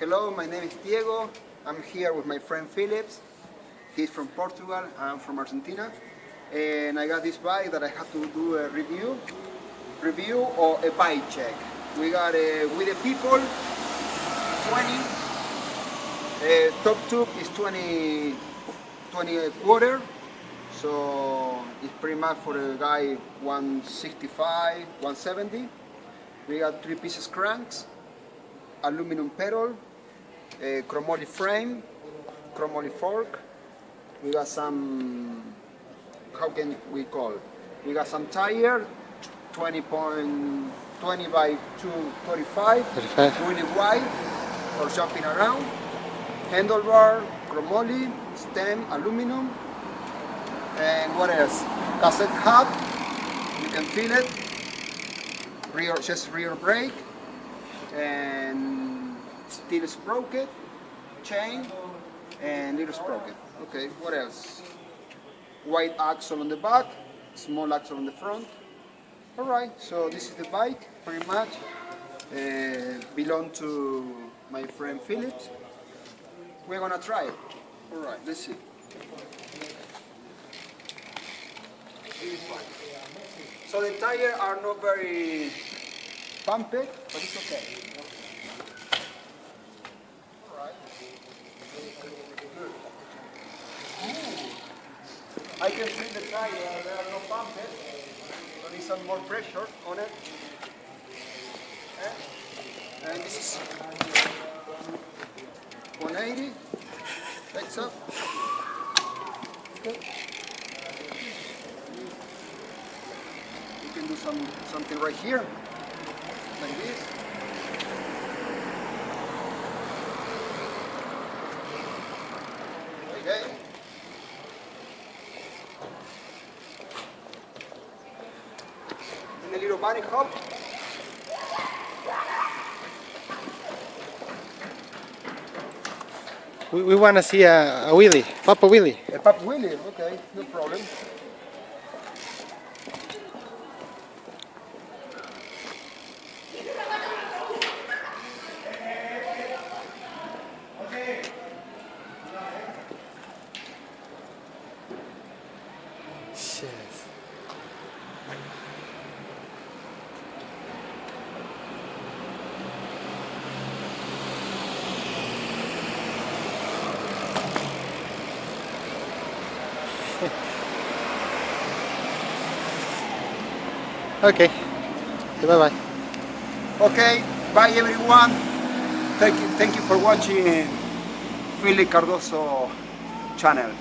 Hello, my name is Diego. I'm here with my friend Philips. He's from Portugal, I'm from Argentina. And I got this bike that I have to do a review or a bike check. We got with the people 20. Top tube is 20 a quarter. So it's pretty much for a guy 165, 170. We got 3 pieces cranks, aluminum pedal, chromoly frame, chromoly fork. We got some, how can we call? We got some tire, 20 by 235, really wide for jumping around. Handlebar, chromoly, stem, aluminum. And what else? Cassette hub, you can feel it. Rear brake. And steel sprocket, chain, and little sprocket. Okay, what else? White axle on the back, small axle on the front. Alright, so this is the bike, pretty much. Belong to my friend Philips. We're gonna try it. Alright, let's see. So the tires are not very pumped, but it's okay. Alright. I can feel the tires, they are not pumped. I need some more pressure on it. And this is 180. Legs up. Good. Do something right here, like this. Okay. And a little bunny hop. We want to see a wheelie, Papa Wheelie. A Papa Wheelie, okay, no problem. Yes. Okay. Bye-bye. Okay, bye everyone. Thank you for watching Philip Cardoso channel.